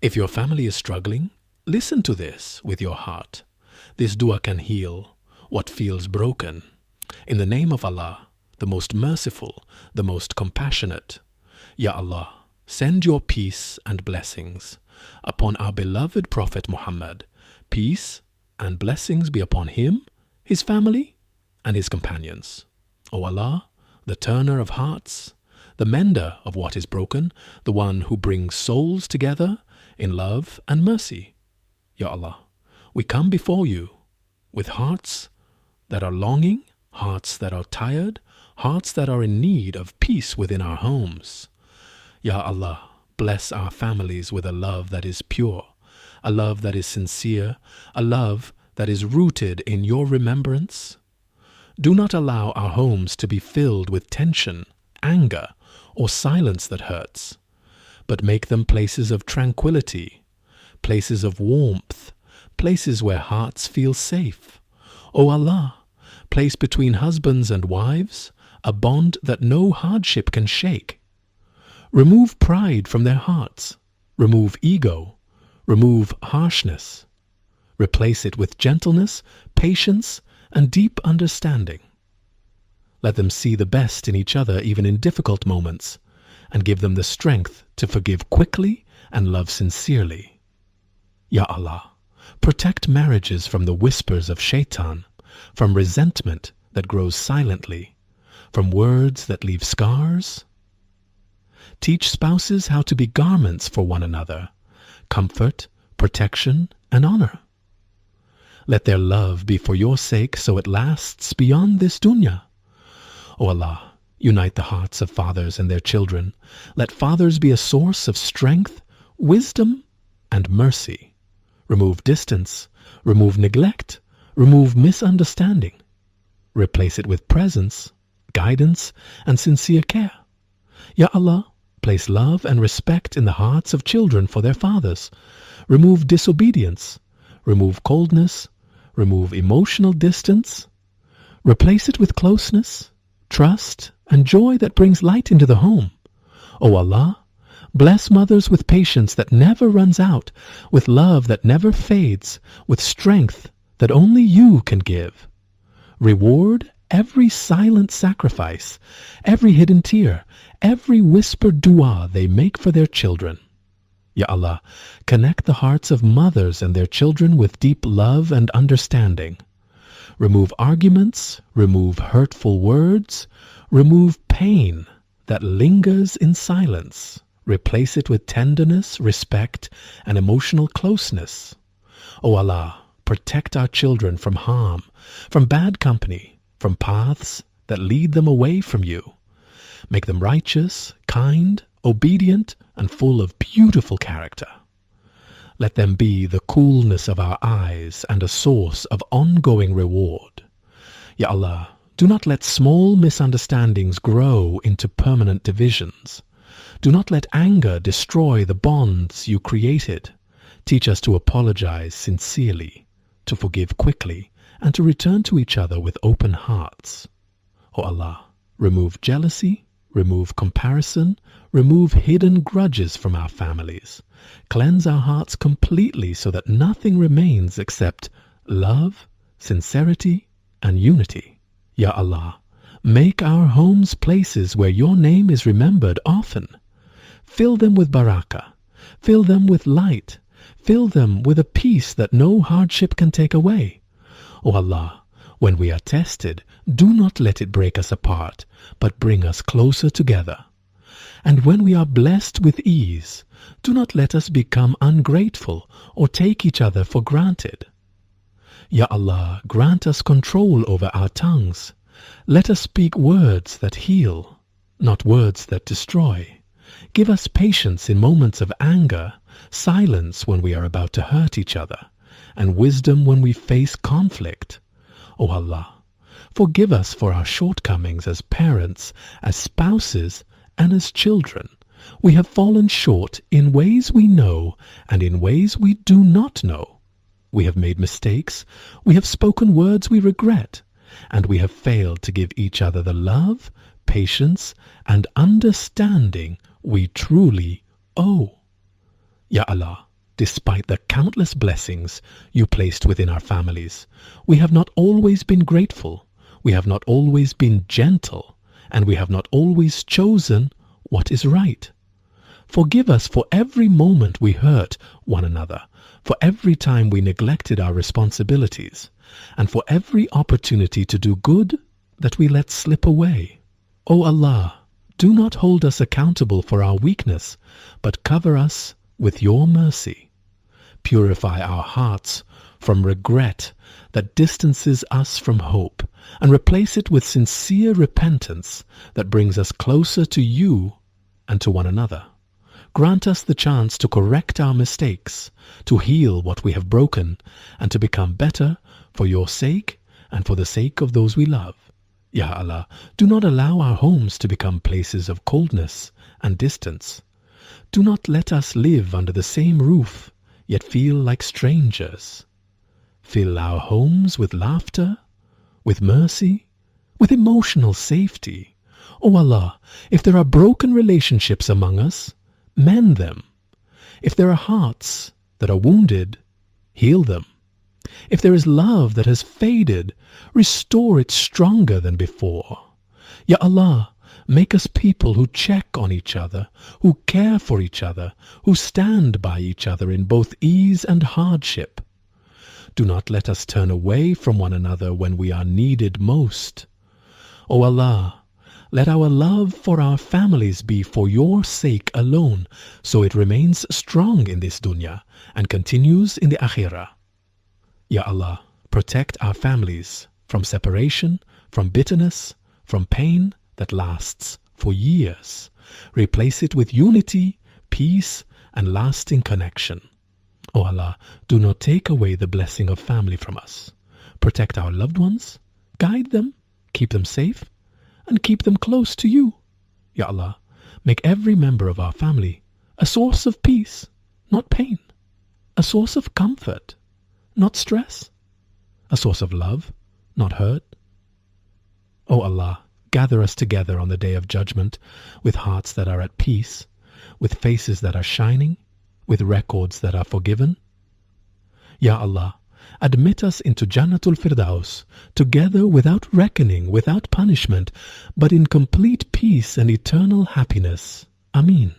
If your family is struggling, listen to this with your heart. This dua can heal what feels broken. In the name of Allah, the most merciful, the most compassionate. Ya Allah, send your peace and blessings upon our beloved Prophet Muhammad. Peace and blessings be upon him, his family, and his companions. O Allah, the turner of hearts, the mender of what is broken, the one who brings souls together in love and mercy. Ya Allah, we come before you with hearts that are longing, hearts that are tired, hearts that are in need of peace within our homes. Ya Allah, bless our families with a love that is pure, a love that is sincere, a love that is rooted in your remembrance. Do not allow our homes to be filled with tension, anger, or silence that hurts, but make them places of tranquility, places of warmth, places where hearts feel safe. O Allah, place between husbands and wives a bond that no hardship can shake. Remove pride from their hearts, remove ego, remove harshness. Replace it with gentleness, patience, and deep understanding. Let them see the best in each other even in difficult moments, and give them the strength to forgive quickly and love sincerely. Ya Allah, protect marriages from the whispers of shaitan, from resentment that grows silently, from words that leave scars. Teach spouses how to be garments for one another, comfort, protection, and honor. Let their love be for your sake so it lasts beyond this dunya. O Allah, unite the hearts of fathers and their children. Let fathers be a source of strength, wisdom, and mercy. Remove distance, remove neglect, remove misunderstanding. Replace it with presence, guidance, and sincere care. Ya Allah, place love and respect in the hearts of children for their fathers. Remove disobedience, remove coldness, remove emotional distance. Replace it with closeness, trust, and joy that brings light into the home. O Allah, bless mothers with patience that never runs out, with love that never fades, with strength that only you can give. Reward every silent sacrifice, every hidden tear, every whispered dua they make for their children. Ya Allah, connect the hearts of mothers and their children with deep love and understanding. Remove arguments, remove hurtful words, remove pain that lingers in silence. Replace it with tenderness, respect, and emotional closeness. O Allah, protect our children from harm, from bad company, from paths that lead them away from you. Make them righteous, kind, obedient, and full of beautiful character. Let them be the coolness of our eyes and a source of ongoing reward. Ya Allah, do not let small misunderstandings grow into permanent divisions. Do not let anger destroy the bonds you created. Teach us to apologize sincerely, to forgive quickly, and to return to each other with open hearts. O Allah, remove jealousy, remove comparison, remove hidden grudges from our families. Cleanse our hearts completely so that nothing remains except love, sincerity, and unity. Ya Allah, make our homes places where your name is remembered often. Fill them with barakah, fill them with light, fill them with a peace that no hardship can take away. O Allah, when we are tested, do not let it break us apart, but bring us closer together. And when we are blessed with ease, do not let us become ungrateful or take each other for granted. Ya Allah, grant us control over our tongues. Let us speak words that heal, not words that destroy. Give us patience in moments of anger, silence when we are about to hurt each other, and wisdom when we face conflict. O Allah, forgive us for our shortcomings as parents, as spouses, and as children. We have fallen short in ways we know and in ways we do not know. We have made mistakes, we have spoken words we regret, and we have failed to give each other the love, patience, and understanding we truly owe. Ya Allah, despite the countless blessings you placed within our families, we have not always been grateful, we have not always been gentle, and we have not always chosen what is right. Forgive us for every moment we hurt one another, for every time we neglected our responsibilities, and for every opportunity to do good that we let slip away. O Allah, do not hold us accountable for our weakness, but cover us with your mercy. Purify our hearts from regret that distances us from hope, and replace it with sincere repentance that brings us closer to you and to one another. Grant us the chance to correct our mistakes, to heal what we have broken, and to become better for your sake and for the sake of those we love. Ya Allah, do not allow our homes to become places of coldness and distance. Do not let us live under the same roof, yet feel like strangers. Fill our homes with laughter, with mercy, with emotional safety. O Allah, if there are broken relationships among us, mend them. If there are hearts that are wounded, heal them. If there is love that has faded, restore it stronger than before. Ya Allah, make us people who check on each other, who care for each other, who stand by each other in both ease and hardship. Do not let us turn away from one another when we are needed most. O Allah, let our love for our families be for your sake alone, so it remains strong in this dunya and continues in the akhirah. Ya Allah, protect our families from separation, from bitterness, from pain that lasts for years. Replace it with unity, peace, and lasting connection. O Allah, do not take away the blessing of family from us. Protect our loved ones, guide them, keep them safe, and keep them close to you. Ya Allah, make every member of our family a source of peace, not pain, a source of comfort, not stress, a source of love, not hurt. O Allah, gather us together on the day of judgment with hearts that are at peace, with faces that are shining, with records that are forgiven. Ya Allah, admit us into Jannatul Firdaus, together without reckoning, without punishment, but in complete peace and eternal happiness. Ameen.